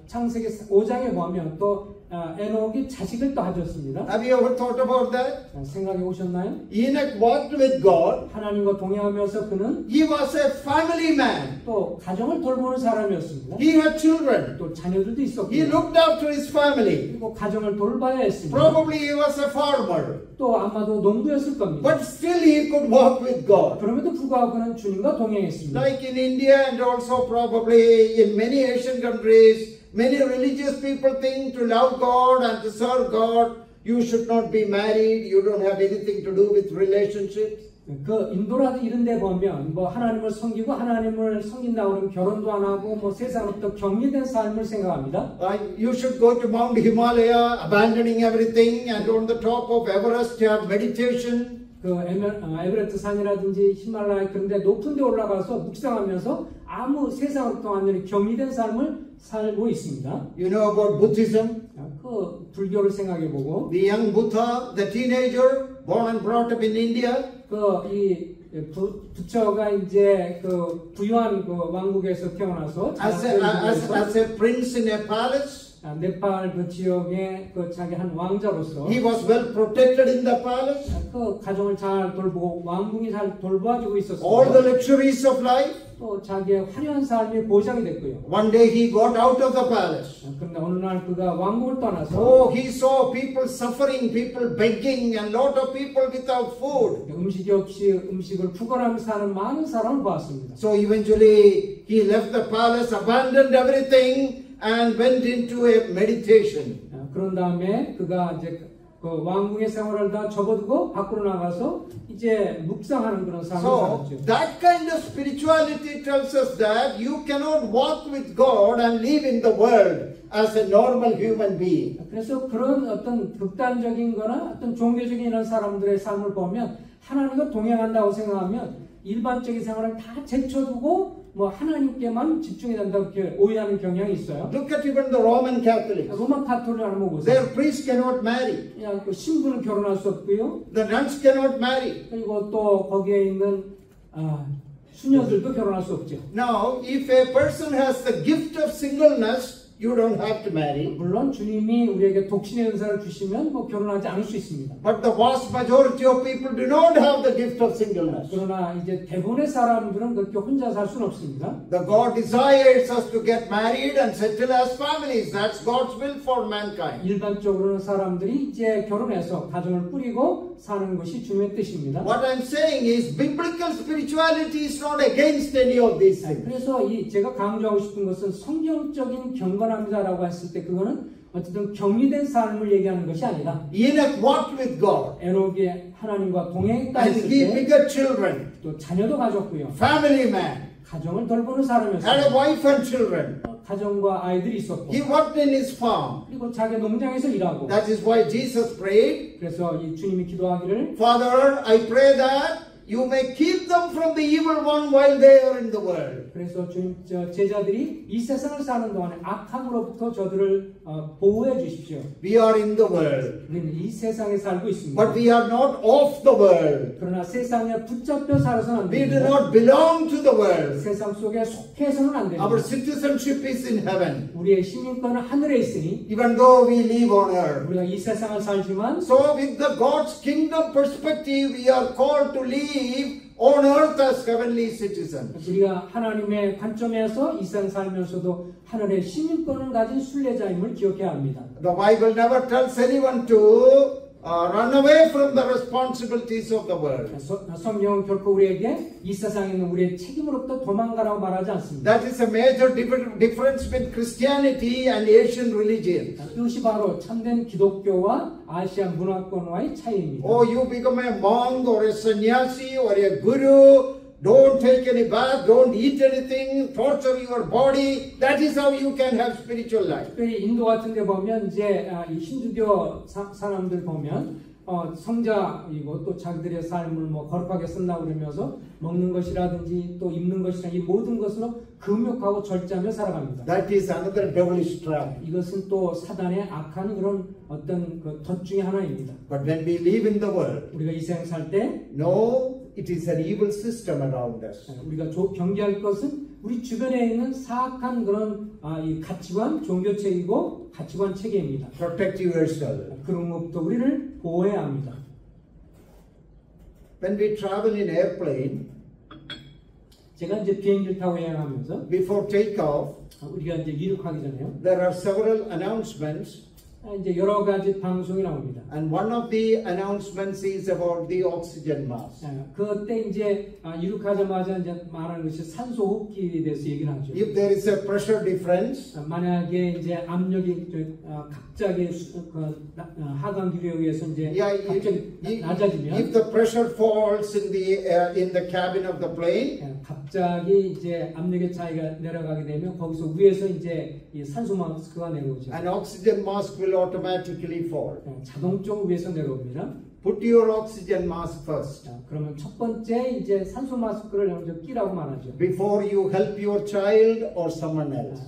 Speaker 2: 창세기 5장에 보면 또 에녹이 자식을 또 가졌습니다.
Speaker 1: Have you ever thought about that?
Speaker 2: 생각해 오셨나요?
Speaker 1: Enoch walked with God.
Speaker 2: 하나님과 동행하면서 그는
Speaker 1: He was a family man.
Speaker 2: 또 가정을 돌보는 사람이었습니다.
Speaker 1: He had children.
Speaker 2: 또 자녀들도 있었고
Speaker 1: He looked after his family.
Speaker 2: 그리고 가정을 돌봐야 했습니다.
Speaker 1: Probably he was a farmer.
Speaker 2: 또 아마도 농부였을 겁니다.
Speaker 1: But still he could walk with God.
Speaker 2: 그럼에도 불구하고 그는 주님과 동행했습니다.
Speaker 1: Like in India and also probably in many Asian countries, many religious people think to love God and to serve God, you should not be married, you don't have anything to do with relationships.
Speaker 2: 그 인도라든 이런 데 보면 뭐 하나님을 섬기고 하나님을 섬긴다고 그러면 결혼도 안 하고 뭐 세상으로부터 격리된 삶을 생각합니다.
Speaker 1: You should go to Mount Himalaya, abandoning everything, and on the top of Everest have meditation.
Speaker 2: 그 에베레스트 산이라든지 히말라야 그런 데 높은 데 올라가서 묵상하면서 아무 세상으로부터 완전히 격리된 삶을 살고 있습니다.
Speaker 1: You know about Buddhism?
Speaker 2: 그 불교를 생각해 보고
Speaker 1: The young Buddha, the teenager, born and brought up in India.
Speaker 2: 이 부처가 이제 그 부유한 그 왕국에서 태어나서
Speaker 1: As a prince in a palace.
Speaker 2: 네팔 그 지역의 그 자기 한 왕자로서
Speaker 1: He was well protected in the palace.
Speaker 2: 그 가정을 잘 돌보고 왕궁이 잘 돌봐주고 있었습니다.
Speaker 1: All the luxuries of life.
Speaker 2: 또 자기의 화려한 삶이 보장이 됐고요.
Speaker 1: One day he got out of the palace.
Speaker 2: 그런데 어느 날 그가 왕국을 떠나서
Speaker 1: Oh, he saw people suffering, people begging, and lot of people without food.
Speaker 2: 음식이 없이 음식을 구걸하며 사는 많은 사람을 보았습니다.
Speaker 1: So eventually he left the palace, abandoned everything, and went into a meditation.
Speaker 2: 그런 다음에 그가 이제 그 왕궁의 생활을 다 접어두고 밖으로 나가서 이제 묵상하는 그런 삶을
Speaker 1: So
Speaker 2: 살았죠.
Speaker 1: that kind of spirituality tells us that you cannot walk with God and live in the world as a normal human being.
Speaker 2: 그래서 그런 어떤 극단적인 거나 어떤 종교적인 이런 사람들의 삶을 보면 하나님과 동행한다고 생각하면 일반적인 생활을 다 제쳐두고 뭐 하나님께만 집중해야 된다고 이렇게 오해하는 경향이 있어요.
Speaker 1: Look at even the Roman Catholics.
Speaker 2: 로마 카톨릭을 한번 보세요.
Speaker 1: Their priests cannot marry.
Speaker 2: 그냥 그 신부는 결혼할 수 없고요.
Speaker 1: The nuns cannot marry.
Speaker 2: 그리고 또 거기에 있는 수녀들도 결혼할 수 없죠.
Speaker 1: Now, if a person has the gift of singleness, you don't have to marry.
Speaker 2: 물론 주님이 우리에게 독신의 은사를 주시면 뭐 결혼하지 않을 수 있습니다.
Speaker 1: But the vast majority of people do not have the gift of singleness.
Speaker 2: 그러나 이제 대부분의 사람들은 그렇게 혼자 살 수는 없습니다.
Speaker 1: The God desires us to get married and settle as families. That's God's will for mankind.
Speaker 2: 일반적으로는 사람들이 이제 결혼해서 가정을 꾸리고 사는 것이 주님의 뜻입니다.
Speaker 1: What I'm saying is biblical spirituality is not against any of these things.
Speaker 2: 그래서 제가 강조하고 싶은 것은 성경적인 경건합니다라고 했을 때 그거는 어쨌든 격리된 삶을 얘기하는 것이 아니라
Speaker 1: Enoch walked with God
Speaker 2: 에녹이 하나님과 동행했다
Speaker 1: and
Speaker 2: 했을
Speaker 1: he
Speaker 2: 때
Speaker 1: begot children,
Speaker 2: 또 자녀도 가졌고요.
Speaker 1: family man,
Speaker 2: 가정을 돌보는
Speaker 1: had a
Speaker 2: 사람이었어요.
Speaker 1: wife and children.
Speaker 2: 가정과 아이들이 있었고
Speaker 1: He worked in his farm.
Speaker 2: 그리고 자기 농장에서 일하고
Speaker 1: That is why Jesus prayed,
Speaker 2: 그래서 이 주님이 기도하기를
Speaker 1: Father, I pray that you may keep them from the evil one while they are in the world.
Speaker 2: 그래서 주님 제자들이 이 세상을 사는 동안에 악함으로부터 저들을 보호해 주십시오.
Speaker 1: We are in the world,
Speaker 2: 우리는 이 세상에 살고 있습니다.
Speaker 1: but we are not of the world.
Speaker 2: 그러나 세상에 붙잡혀 살아서는 안
Speaker 1: We do
Speaker 2: 됩니다.
Speaker 1: not belong to the world.
Speaker 2: 세상 속에 속해서는 안 됩니다.
Speaker 1: Our citizenship is in heaven,
Speaker 2: 우리의 시민권은 하늘에 있으니
Speaker 1: even though we live on earth.
Speaker 2: 우리가 이 세상을 살지만
Speaker 1: So with the God's kingdom perspective, we are called to live on earth as heavenly citizens.
Speaker 2: 우리가 하나님의 관점에서 이 세상 살면서도 하늘의 시민권을 가진 순례자임을 기억해야 합니다.
Speaker 1: The Bible never tells anyone to run away from the responsibilities of the world.
Speaker 2: 성경은 결코 우리에게 이 세상에 있는 우리의 책임으로부터 도망가라고 말하지 않습니다.
Speaker 1: That is a major difference between Christianity and Asian religion.
Speaker 2: 이것이 바로 참된 기독교와 아시아 문화권과의 차이입니다.
Speaker 1: Oh, you become a monk or a sannyasi or a guru. Don't take any bath, don't eat anything, torture your body. That is how you can have spiritual life.
Speaker 2: 특별히 인도 같은 데 보면 이제 이 힌두교 사람들 보면 성자이고 또 자기들의 삶을 뭐 거룩하게 쓴다고 그러면서 먹는 것이라든지 또 입는 것이라든지 이 모든 것으로 금욕하고 절제하며 살아갑니다.
Speaker 1: That is another devilish trap.
Speaker 2: 이것은 또 사단의 악한 그런 어떤 그 덫 중에 하나입니다.
Speaker 1: But when we live in the world,
Speaker 2: 우리가 이 세상 살 때
Speaker 1: no, it is an evil system around us.
Speaker 2: 우리가 경계할 것은 우리 주변에 있는 사악한 그런 이 가치관, 종교체이고 가치관 체계입니다.
Speaker 1: Protect yourself.
Speaker 2: 그런 것부터 우리를 보호해야 합니다.
Speaker 1: When we travel in airplane,
Speaker 2: 제가 이제 비행기를 타고 여행하면서
Speaker 1: before takeoff,
Speaker 2: 우리가 이제 이륙하기 전에요.
Speaker 1: there are several announcements.
Speaker 2: 이제 여러 가지 방송이 나옵니다.
Speaker 1: And one of the announcements is about the oxygen mask.
Speaker 2: 그때 이제 이륙하자마자 이제 말하는 것이 산소 호흡기에 대해서 얘기를 하죠.
Speaker 1: If there is a pressure difference,
Speaker 2: 만약에 이제 압력이 갑자기 하강 기류에 의해서 이제 갑자기 낮아지면,
Speaker 1: if the pressure falls in the cabin of the plane,
Speaker 2: 갑자기 이제 압력의 차이가 내려가게 되면 거기서 위에서 이제 이 산소 마스크가 내려오죠.
Speaker 1: an oxygen mask will automatically fall.
Speaker 2: 자동적으로 위에서 내려옵니다.
Speaker 1: Put your oxygen mask first.
Speaker 2: 그러면 첫 번째 이제 산소 마스크를 먼저 끼라고 말하죠.
Speaker 1: Before you help your child or someone else.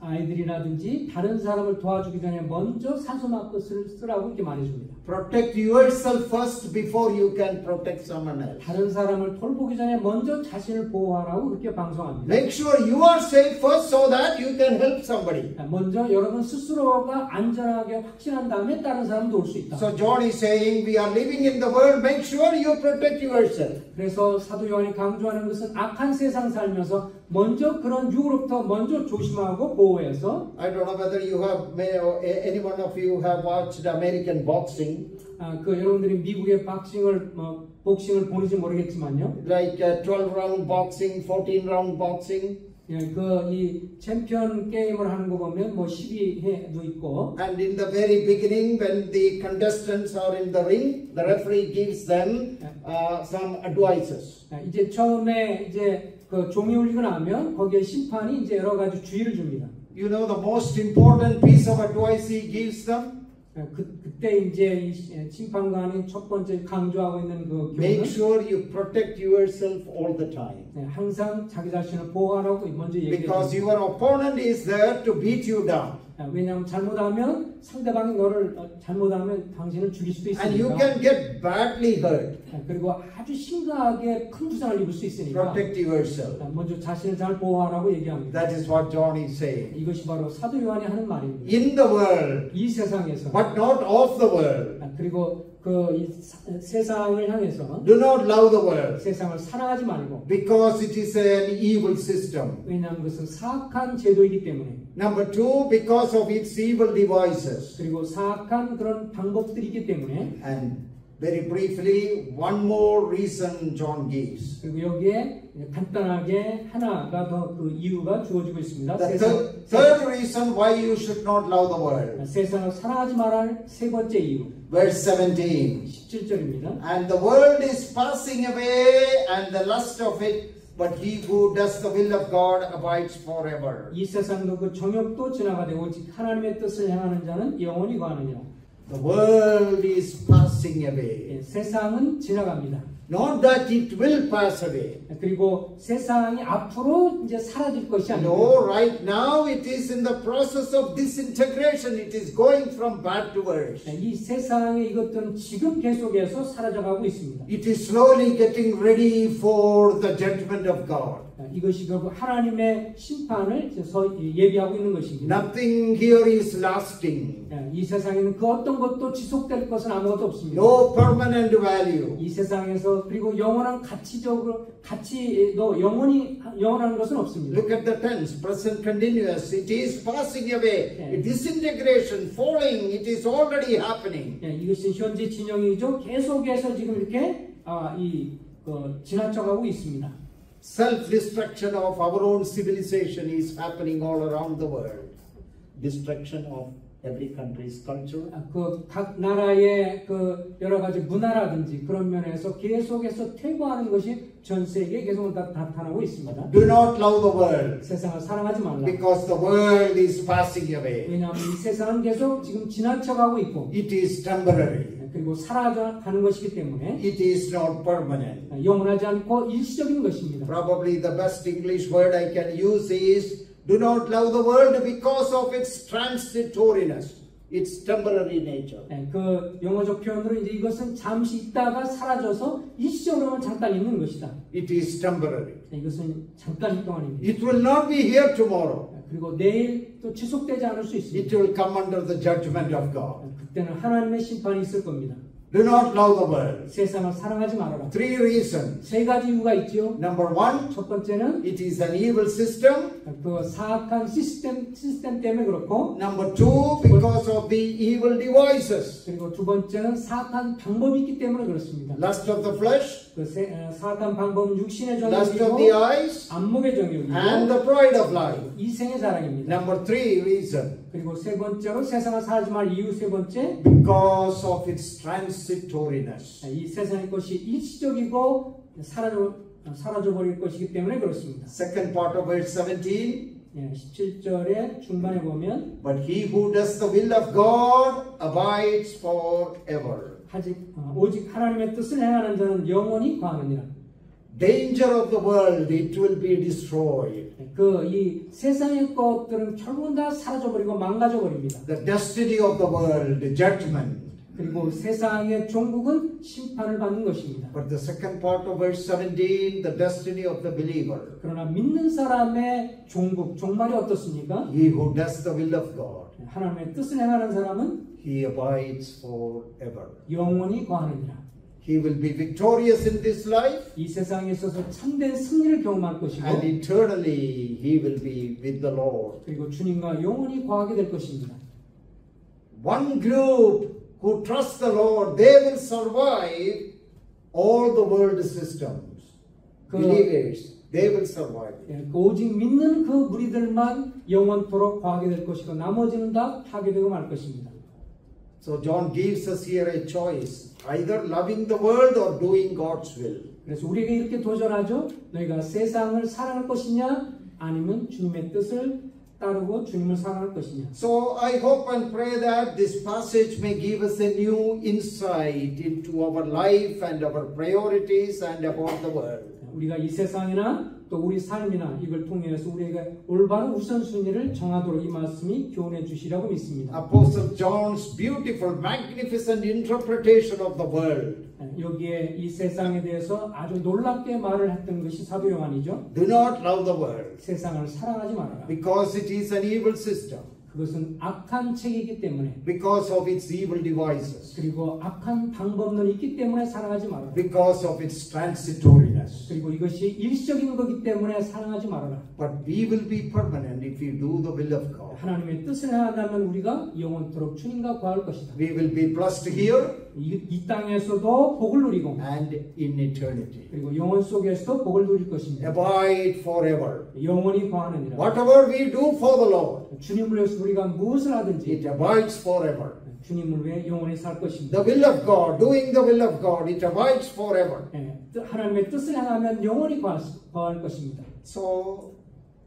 Speaker 2: 아이들이라든지 다른 사람을 도와주기 전에 먼저 산소 마스크를 쓰라고 이렇게 말해줍니다.
Speaker 1: Protect yourself first before you can protect someone else.
Speaker 2: 다른 사람을 돌보기 전에 먼저 자신을 보호하라고 그렇게 방송합니다.
Speaker 1: Make sure you are safe first so that you can help somebody.
Speaker 2: 먼저 여러분 스스로가 안전하게 확신한 다음에 다른 사람 도울 수 있다.
Speaker 1: So John is saying we are living in the world, make sure you protect yourself.
Speaker 2: 그래서 사도 요한이 강조하는 것은 악한 세상 살면서 먼저 그런 유혹으로부터 먼저 조심하고 보호해서.
Speaker 1: I don't know whether you have, any one of you have watched American boxing.
Speaker 2: 여러분들이 미국의 복싱을 보는지 모르겠지만요.
Speaker 1: Like 12-round boxing, 14-round boxing.
Speaker 2: 이 챔피언 게임을 하는 거 보면 뭐 12회도 있고.
Speaker 1: And in the very beginning, when the contestants are in the ring, the referee gives them some advices.
Speaker 2: 이제 처음에 이제 그 종이 울리고 나면 거기에 심판이 이제 여러 가지 주의를 줍니다.
Speaker 1: You know the most important piece of advice he gives them?
Speaker 2: 그때 이제 이 심판관이 첫 번째 강조하고 있는 그
Speaker 1: Make
Speaker 2: 교훈은
Speaker 1: sure you protect yourself all the time.
Speaker 2: 항상 자기 자신을 보호하라고 먼저
Speaker 1: Because
Speaker 2: 얘기해요.
Speaker 1: your opponent is there to beat you down.
Speaker 2: 왜냐하면 잘못하면 상대방이 너를 잘못하면 당신을 죽일 수도
Speaker 1: And you
Speaker 2: 있으니까.
Speaker 1: can get badly hurt.
Speaker 2: 그리고 아주 심각하게 큰 부상을 입을 수 있으니까.
Speaker 1: Protect yourself.
Speaker 2: 먼저 자신을 잘 보호하라고 얘기합니다.
Speaker 1: That is what John is saying.
Speaker 2: 이것이 바로 사도 요한이 하는 말입니다.
Speaker 1: In the world,
Speaker 2: 이 세상에서.
Speaker 1: but not of the world.
Speaker 2: 그리고 이 세상을 향해서.
Speaker 1: Do not love the world.
Speaker 2: 세상을 사랑하지 말고.
Speaker 1: Because it is an evil system.
Speaker 2: 왜냐하면 그것은 사악한 제도이기 때문에.
Speaker 1: Number two, because of its evil devices.
Speaker 2: 그리고 사악한 그런 방법들이기 때문에.
Speaker 1: And very briefly, one more reason John gives.
Speaker 2: 그리고 여기에 간단하게 하나가 더 그 이유가 주어지고 있습니다.
Speaker 1: The third reason why you should not love the world.
Speaker 2: 세상을 사랑하지 말할 세 번째 이유.
Speaker 1: Verse 17.
Speaker 2: 17절입니다.
Speaker 1: And the world is passing away and the lust of it, but he who does the will of God abides forever.
Speaker 2: 이 세상도 그 정욕도 지나가되 오직 하나님의 뜻을 행하는 자는 영원히 거하느니라.
Speaker 1: The world is passing away.
Speaker 2: 세상은 지나갑니다.
Speaker 1: Not that it will pass away.
Speaker 2: 그리고 세상이 앞으로 이제 사라질 것이 아니고.
Speaker 1: No, right now it is in the process of disintegration. It is going from bad to worse.
Speaker 2: 이 세상의 이것들은 지금 계속해서 사라져가고 있습니다.
Speaker 1: It is slowly getting ready for the judgment of God.
Speaker 2: 이것이 결국 하나님의 심판을 예비하고 있는 것입니다.
Speaker 1: Nothing here is lasting.
Speaker 2: 이 세상에는 그 어떤 것도 지속될 것은 아무것도 없습니다.
Speaker 1: No permanent value.
Speaker 2: 이 세상에서 그리고 영원한 가치도 영원한 것은 없습니다.
Speaker 1: Look at the tense, present continuous. It is passing away. Disintegration, falling, it is already happening.
Speaker 2: 이것이 현재 진영이죠. 계속해서 지금 이렇게 지나쳐가고 있습니다.
Speaker 1: Self-destruction of our own civilization is happening all around the world. Destruction of every country's culture.
Speaker 2: 각 나라의 여러 가지 문화라든지 그런 면에서 계속해서 퇴보하는 것이 전 세계에 계속 나타나고 있습니다.
Speaker 1: Do not love the world.
Speaker 2: 세상을 사랑하지 말라.
Speaker 1: Because the world is passing away.
Speaker 2: 왜냐하면 이 세상은 계속 지금 지나쳐가고 있고
Speaker 1: It is temporary.
Speaker 2: 그리고 사라져가는 것이기 때문에
Speaker 1: It is not permanent.
Speaker 2: 영원하지 않고 일시적인 것입니다.
Speaker 1: Probably the best English word I can use is do not love the world because of its transitoriness, its temporary nature.
Speaker 2: 그 영어적 표현으로 이제 이것은 잠시 있다가 사라져서 일시적으로만 잠깐 있는 것이다.
Speaker 1: It is temporary.
Speaker 2: 이것은 잠깐 동안입니다.
Speaker 1: It will not be here tomorrow.
Speaker 2: 그리고 내일 또 지속되지 않을 수 있습니다.
Speaker 1: It will come under the judgment of God.
Speaker 2: 그때는 하나님의 심판이 있을 겁니다.
Speaker 1: Do not love the world.
Speaker 2: 세상을 사랑하지 말아라.
Speaker 1: Three reasons.
Speaker 2: 세 가지 이유가 있지요.
Speaker 1: Number one,
Speaker 2: 첫 번째는
Speaker 1: it is an evil system.
Speaker 2: 그 사악한 시스템 때문에 그렇고.
Speaker 1: Number two, because of the evil devices.
Speaker 2: 그리고 두 번째는 사악한 방법이 있기 때문에 그렇습니다.
Speaker 1: Lust of the flesh.
Speaker 2: 그 사악한 방법은 육신의
Speaker 1: Lust of
Speaker 2: 정욕이고
Speaker 1: the eyes.
Speaker 2: 안목의 정욕이고
Speaker 1: And the pride of life.
Speaker 2: 이생의 자랑입니다.
Speaker 1: Number three reason.
Speaker 2: 그리고 세 번째로 세상을 살지 말 이유 세 번째.
Speaker 1: Because of its transitoriness.
Speaker 2: 이 세상의 것이 일시적이고 사라져 버릴 것이기 때문에 그렇습니다.
Speaker 1: Second part of verse 17.
Speaker 2: 17절의 중반에 보면
Speaker 1: But he who does the will of God abides forever.
Speaker 2: 오직 하나님의 뜻을 행하는 자는 영원히 거하느니라.
Speaker 1: Danger of the world, it will be destroyed.
Speaker 2: 이 세상의 것들은 결국은 다 사라져 버리고 망가져 버립니다.
Speaker 1: The destiny of the world, the judgment.
Speaker 2: 그리고 세상의 종국은 심판을 받는 것입니다.
Speaker 1: But the second part of verse 17, the destiny of the believer.
Speaker 2: 그러나 믿는 사람의 종말이 어떻습니까?
Speaker 1: He who does the will of God.
Speaker 2: 하나님의 뜻을 행하는 사람은
Speaker 1: He abides forever.
Speaker 2: 영원히 거하느니라.
Speaker 1: He will be victorious in this life.
Speaker 2: 이 세상에 있어서 참된 승리를 경험할 것이고
Speaker 1: And eternally he will be with the Lord.
Speaker 2: 그리고 주님과 영원히 거하게 될 것입니다.
Speaker 1: One group who trust the Lord, they will survive all the world systems. Believers, they will survive.
Speaker 2: 오직 믿는 그 무리들만 영원토록 거하게 될 것이고 나머지는 다 파괴되고 말 것입니다.
Speaker 1: So John gives us here a choice, either loving the world or doing God's will.
Speaker 2: 그래서 우리에게 이렇게 도전하죠. 너희가 세상을 사랑할 것이냐 아니면 주님의 뜻을 따르고 주님을 사랑할 것이냐.
Speaker 1: So I hope and pray that this passage may give us a new insight into our life and our priorities and about the world.
Speaker 2: 우리가 이 세상이나 또 우리 삶이나 이걸 통해서 우리에게 올바른 우선순위를 정하도록 이 말씀이 교훈해 주시라고 믿습니다.
Speaker 1: Apostle John's beautiful, magnificent interpretation of the world.
Speaker 2: 여기에 이 세상에 대해서 아주 놀랍게 말을 했던 것이 사도 요한이죠.
Speaker 1: Do not love the world.
Speaker 2: 세상을 사랑하지 말아라.
Speaker 1: Because it is an evil system.
Speaker 2: 그것은 악한 책이기 때문에
Speaker 1: Because of its evil devices.
Speaker 2: 그리고 악한 방법론이 있기 때문에 사랑하지 말아라.
Speaker 1: Because of its transitoriness.
Speaker 2: 그리고 이것이 일시적인 거기 때문에 사랑하지 말아라.
Speaker 1: But we will be permanent if we do the will of God.
Speaker 2: 하나님의 뜻을 행한다면 우리가 영원토록 주님과 거할 것이다.
Speaker 1: We will be blessed here
Speaker 2: 이 땅에서도 복을 누리고
Speaker 1: and in eternity.
Speaker 2: 그리고 영원 속에서도 복을 누릴 것입니다.
Speaker 1: Abide forever.
Speaker 2: 영원히 거하느니라.
Speaker 1: Whatever we do for the Lord,
Speaker 2: 주님을 위해서 우리가 무엇을 하든지
Speaker 1: it abides forever.
Speaker 2: 주님을 위해 영원히 살 것입니다.
Speaker 1: The will of God, doing the will of God, it abides forever.
Speaker 2: 하나님의 뜻을 행하면 영원히 거할 것입니다.
Speaker 1: So,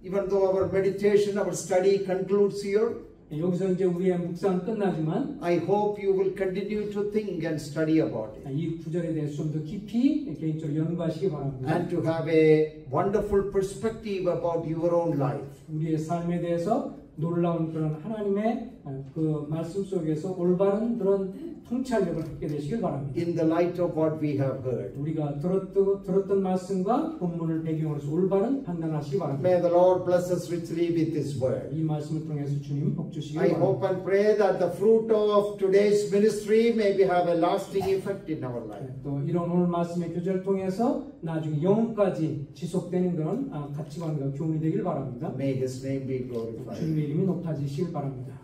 Speaker 1: even though our meditation, our study concludes here,
Speaker 2: 여기서 이제 우리의 묵상은 끝나지만
Speaker 1: I hope you will continue to think and study about it.
Speaker 2: 이 구절에 대해서 좀 더 깊이 개인적으로 연구하시기 바랍니다.
Speaker 1: And to have a wonderful perspective about your own life.
Speaker 2: 우리의 삶에 대해서 놀라운 그런 하나님의 그 말씀 속에서 올바른 그런 통찰력을 갖게 되시길 바랍니다.
Speaker 1: in the light of what we have heard.
Speaker 2: 우리가 들었던 말씀과 본문을 배경으로 해서 올바른 판단하시기 바랍니다.
Speaker 1: May the Lord bless us richly with His word.
Speaker 2: 이 말씀을 통해서 주님이 복 주시기
Speaker 1: I
Speaker 2: 바랍니다.
Speaker 1: hope and pray that the fruit of today's ministry may have a lasting effect in our life.
Speaker 2: 또 이런 오늘 말씀의 교제를 통해서 나중에 영혼까지 지속되는 그런 가치관과 교훈이 되길 바랍니다.
Speaker 1: May His name be glorified.
Speaker 2: 주님의 이름이 높아지시길 바랍니다.